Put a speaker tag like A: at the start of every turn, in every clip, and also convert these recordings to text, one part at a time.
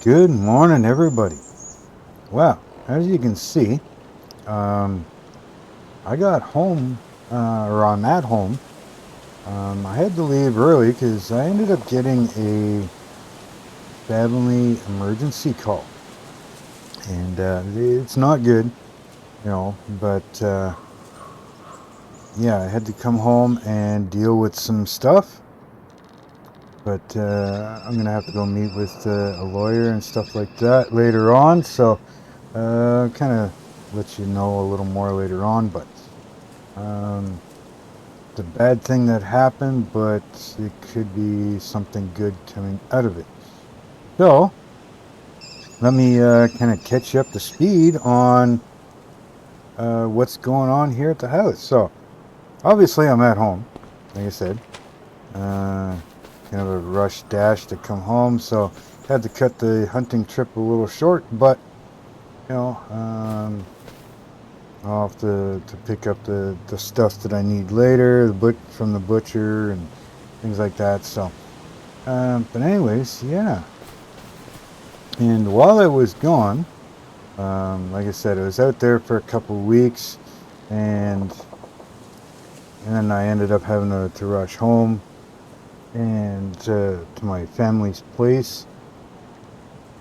A: Good morning, everybody. Well, as you can see, I got home, or I'm at home. I had to leave early because I ended up getting a family emergency call. And it's not good, but yeah, I had to come home and deal with some stuff. But I'm going to have to go meet with a lawyer and stuff like that later on. So kind of let you know a little more later on. But it's a bad thing that happened, but it could be something good coming out of it. So let me kind of catch you up to speed on what's going on here at the house. So obviously I'm at home, like I said. Kind of a rush dash to come home, so had to cut the hunting trip a little short, but I'll have to pick up the stuff that I need later, from the butcher and things like that. So but anyways, yeah, and while I was gone, like I said, I was out there for a couple of weeks, and then I ended up having to rush home and to my family's place,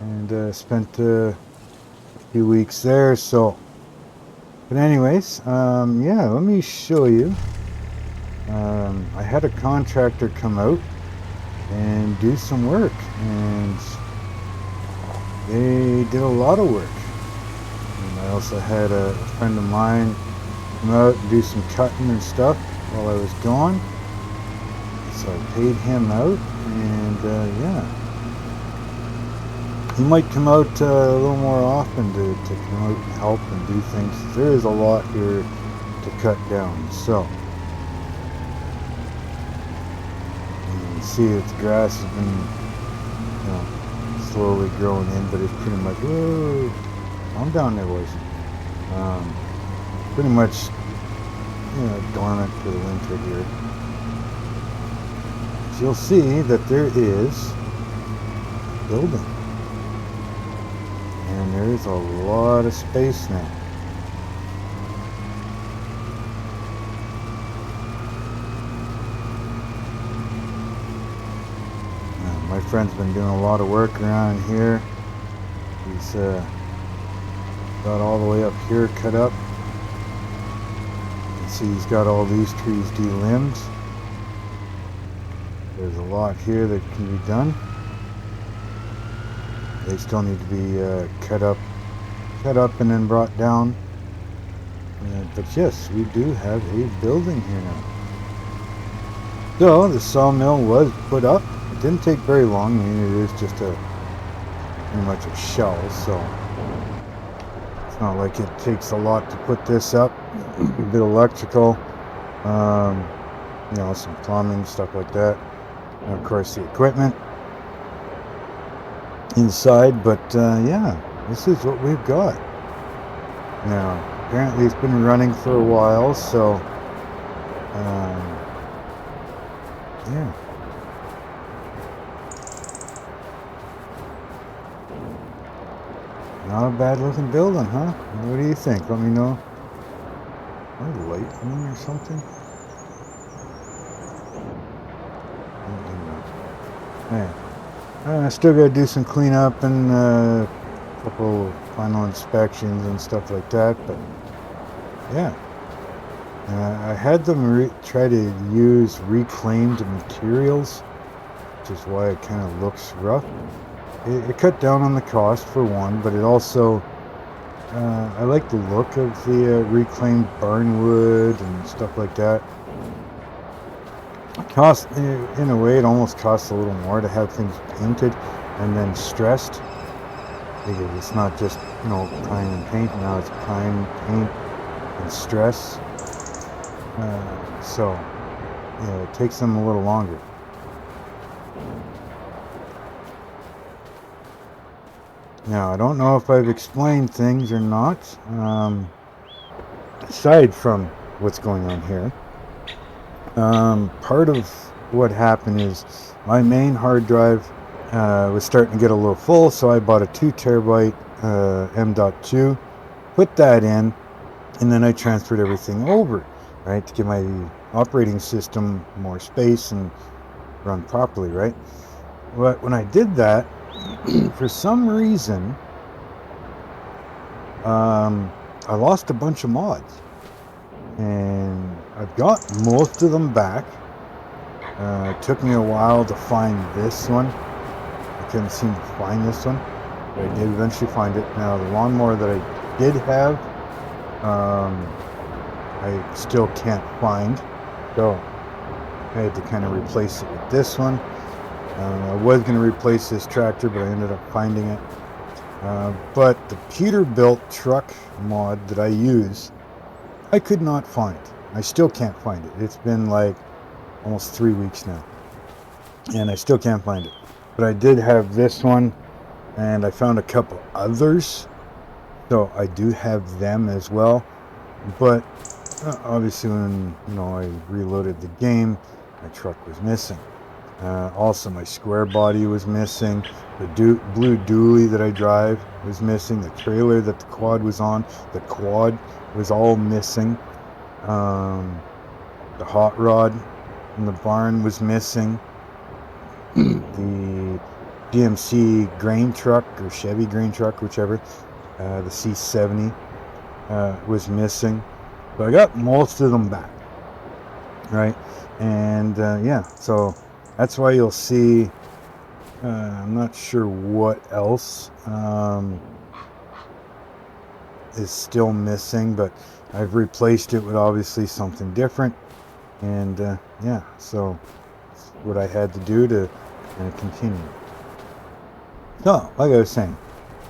A: and spent a few weeks there. So but anyways, yeah, let me show you. I had a contractor come out and do some work, and they did a lot of work. And I also had a friend of mine come out and do some cutting and stuff while I was gone. So I paid him out, and yeah, he might come out a little more often to come out and help and do things. There is a lot here to cut down. So you can see that the grass has been, slowly growing in, but it's pretty much, whoa, calm down there, boys. Pretty much, dormant for the winter here. So you'll see that there is a building. And there's a lot of space now. My friend's been doing a lot of work around here. He's got all the way up here cut up. You can see he's got all these trees delimbed. There's a lot here that can be done. They still need to be cut up and then brought down. But yes, we do have a building here now. So the sawmill was put up. It didn't take very long. I mean, it is just pretty much a shell, so it's not like it takes a lot to put this up. A bit of electrical, some plumbing, stuff like that, and of course the equipment inside. But yeah, this is what we've got now. Apparently it's been running for a while, so yeah. Not a bad looking building, huh? What do you think? Let me know. Or lightning or something? Yeah. I still got to do some cleanup and a couple final inspections and stuff like that, but yeah. I had them try to use reclaimed materials, which is why it kind of looks rough. It cut down on the cost for one, but it also, I like the look of the reclaimed barnwood and stuff like that. In a way, it almost costs a little more to have things painted and then stressed, because it's not just, prime and paint. Now it's prime, paint, and stress. So, it takes them a little longer. Now, I don't know if I've explained things or not, aside from what's going on here. Part of what happened is my main hard drive was starting to get a little full, so I bought a 2 terabyte M.2, put that in, and then I transferred everything over, right, to give my operating system more space and run properly, right? But when I did that, for some reason, I lost a bunch of mods, and I've got most of them back. It took me a while to find this one. I couldn't seem to find this one, but I did eventually find it. Now, the lawnmower that I did have, I still can't find, so I had to kind of replace it with this one. I was going to replace this tractor, but I ended up finding it. But the Peterbilt truck mod that I use, I could not find. I still can't find it. It's been like almost 3 weeks now, and I still can't find it. But I did have this one, and I found a couple others, so I do have them as well. But obviously, when I reloaded the game, my truck was missing. Also, my square body was missing. The blue dually that I drive was missing. The trailer that the quad was on, the quad was all missing. The hot rod in the barn was missing. The GMC grain truck, or Chevy grain truck, whichever, the C70 was missing. But I got most of them back, right? And yeah, so that's why you'll see, I'm not sure what else is still missing, but I've replaced it with obviously something different. And yeah, so that's what I had to do to continue. So, like I was saying,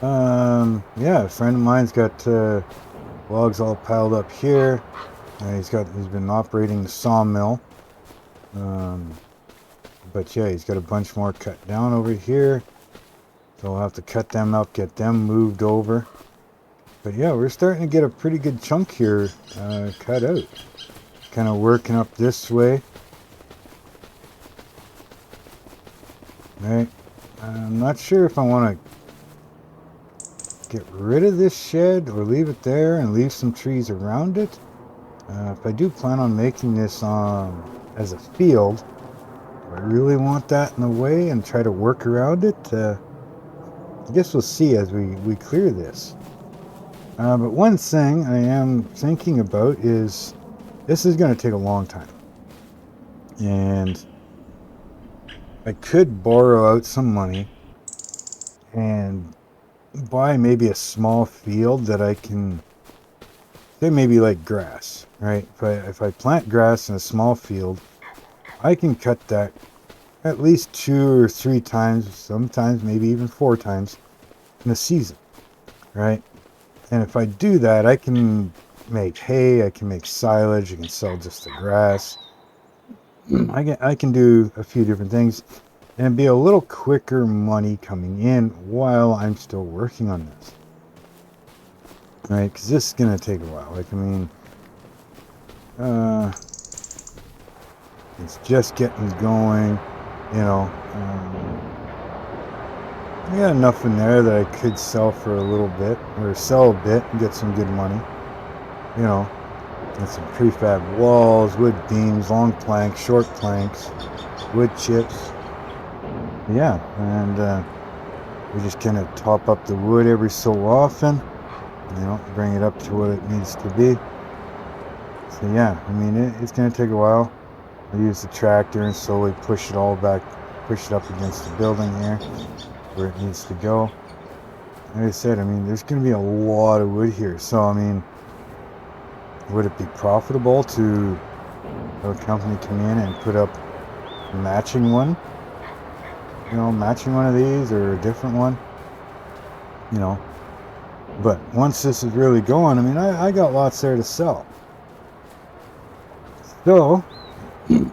A: yeah, a friend of mine's got logs all piled up here. He's been operating the sawmill. But yeah, he's got a bunch more cut down over here, so I'll have to cut them up, get them moved over. But yeah, we're starting to get a pretty good chunk here cut out. Kind of working up this way. Right, I'm not sure if I want to get rid of this shed or leave it there and leave some trees around it. If I do plan on making this as a field, I really want that in the way and try to work around it. I guess we'll see as we clear this. But one thing I am thinking about is this is going to take a long time. And I could borrow out some money and buy maybe a small field that I can, say maybe like grass, right? If I plant grass in a small field, I can cut that at least 2 or 3 times, sometimes maybe even 4 times in a season, right? And if I do that, I can make hay, I can make silage, I can sell just the grass. I can do a few different things and be a little quicker money coming in while I'm still working on this, right? Because this is going to take a while. Like, I mean, it's just getting going. I got enough in there that I could sell for a little bit, or sell a bit and get some good money. And some prefab walls, wood beams, long planks, short planks, wood chips. Yeah, and we just kind of top up the wood every so often, bring it up to what it needs to be. So yeah, I mean, it's going to take a while. I use the tractor and slowly push it all back, push it up against the building here where it needs to go. Like I said, I mean, there's going to be a lot of wood here. So, I mean, would it be profitable to have a company come in and put up a matching one? Matching one of these or a different one? But once this is really going, I mean, I got lots there to sell. So, and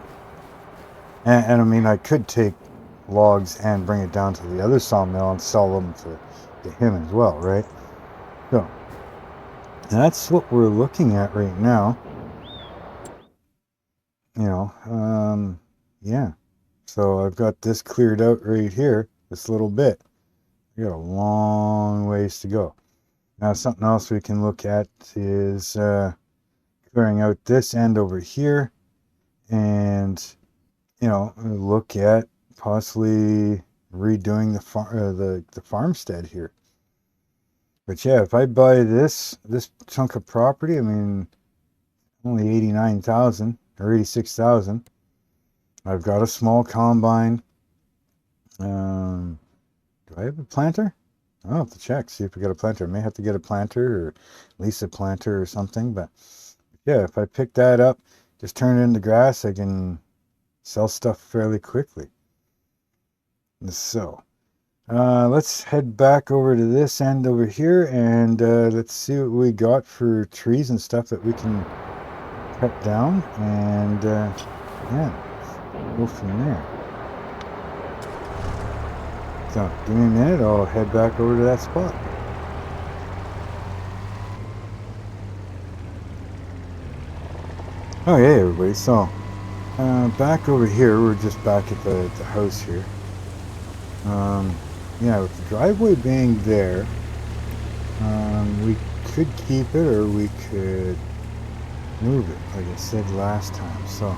A: I mean, I could take logs and bring it down to the other sawmill and sell them to him as well, right? So, that's what we're looking at right now. Yeah. So I've got this cleared out right here, this little bit. We got a long ways to go. Now, something else we can look at is clearing out this end over here, and look at possibly redoing the farmstead here. But yeah, if I buy this chunk of property, I mean, only 89,000 or 86,000. I've got a small combine. Do I have a planter? I'll have to check, see if we got a planter. I may have to get a planter or lease a planter or something. But yeah, if I pick that up, just turn it into grass, I can sell stuff fairly quickly. So let's head back over to this end over here, and let's see what we got for trees and stuff that we can cut down, and yeah, go from there. So give me a minute, I'll head back over to that spot. Oh yeah, everybody, so back over here, we're just back at the house here. Yeah, with the driveway being there, we could keep it or we could move it, like I said last time. So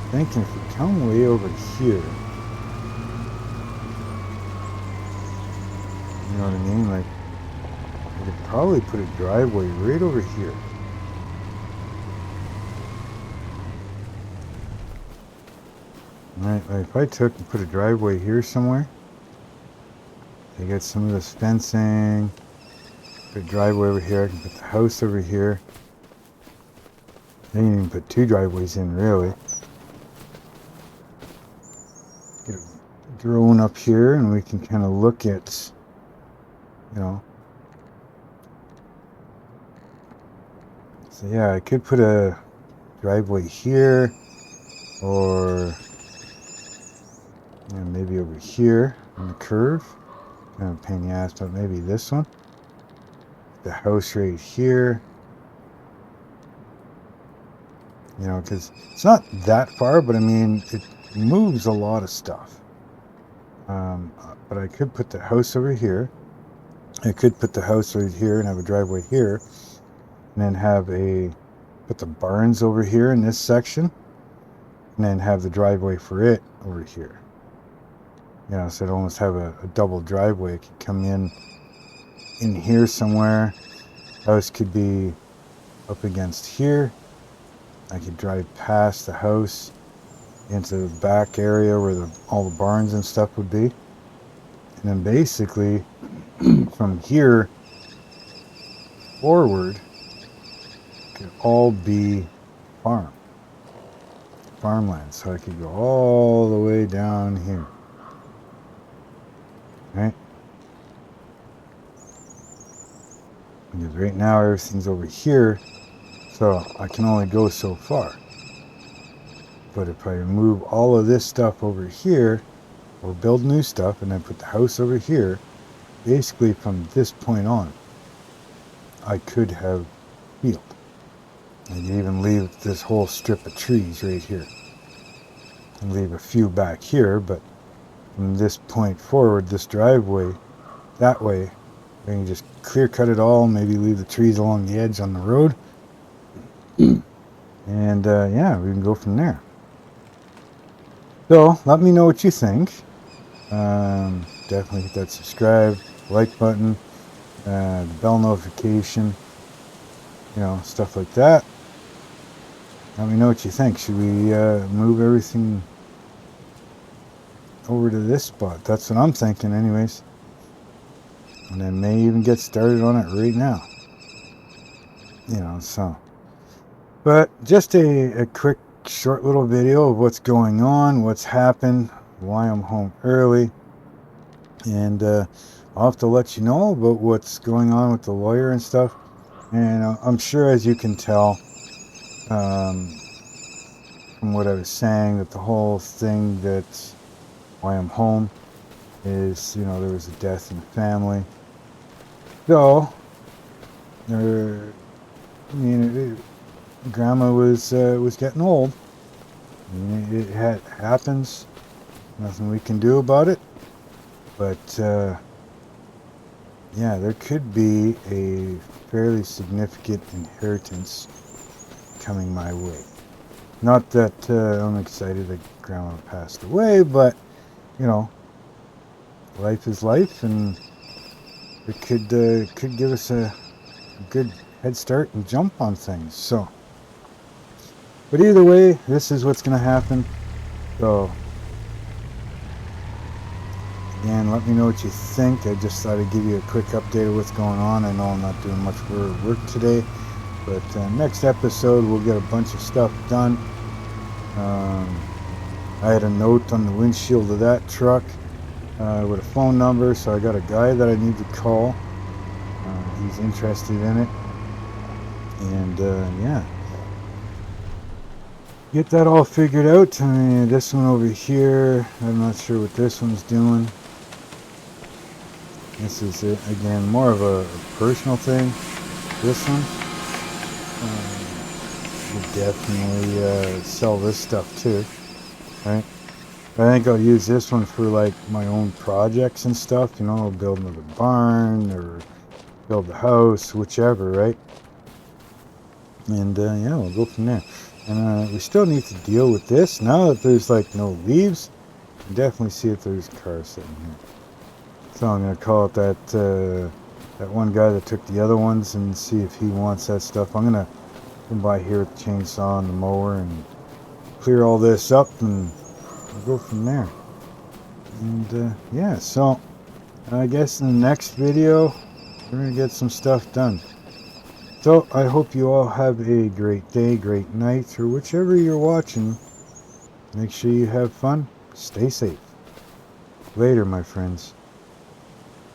A: thinking if we come way over here, you know what I mean? Like, we could probably put a driveway right over here. Right, like if I took and put a driveway here somewhere, I get some of this fencing, put a driveway over here, I can put the house over here. I can even put two driveways in, really. Get a drone up here and we can kind of look at, so yeah, I could put a driveway here, or maybe over here on the curve. Kind of a pain in the ass, but maybe this one. The house right here. Because it's not that far, but I mean, it moves a lot of stuff. But I could put the house over here. I could put the house right here and have a driveway here, and then put the barns over here in this section, and then have the driveway for it over here. So I'd almost have a double driveway. It could come in here somewhere. House could be up against here. I could drive past the house into the back area where all the barns and stuff would be. And then basically from here forward could all be farmland. So I could go all the way down here. Right? Because right now everything's over here, so I can only go so far. But if I remove all of this stuff over here, or build new stuff, and then put the house over here, basically from this point on, I could have field. I could even leave this whole strip of trees right here. And leave a few back here, but from this point forward, this driveway, that way, we can just clear cut it all, maybe leave the trees along the edge on the road. And yeah, we can go from there. So let me know what you think. Definitely hit that subscribe, like button, the bell notification, stuff like that. Let me know what you think. Should we move everything over to this spot? That's what I'm thinking anyways. And then may even get started on it right now. So. But just a quick, short little video of what's going on, what's happened, why I'm home early. And I'll have to let you know about what's going on with the lawyer and stuff. And I'm sure, as you can tell, from what I was saying, that the whole thing that's why I'm home is, there was a death in the family. So, Grandma was getting old. It happens. Nothing we can do about it. But yeah, there could be a fairly significant inheritance coming my way. Not that I'm excited that Grandma passed away, but you know, life is life, and it could give us a good head start and jump on things. So, but either way, this is what's going to happen. So, again, let me know what you think. I just thought I'd give you a quick update of what's going on. I know I'm not doing much work today, but next episode we'll get a bunch of stuff done. I had a note on the windshield of that truck with a phone number, so I got a guy that I need to call. He's interested in it, and yeah, get that all figured out. I mean, this one over here, I'm not sure what this one's doing. This is again more of a personal thing. This one, we'll definitely sell this stuff too, right? I think I'll use this one for like my own projects and stuff, you know, build another barn or build the house, whichever, right? And yeah, we'll go from there. And we still need to deal with this. Now that there's like no leaves, you can definitely see if there's cars sitting here. So I'm going to call it that one guy that took the other ones and see if he wants that stuff. I'm going to come by here with the chainsaw and the mower and clear all this up, and we'll go from there. And yeah, so I guess in the next video we're going to get some stuff done. So I hope you all have a great day, great night, or whichever you're watching. Make sure you have fun. Stay safe. Later, my friends.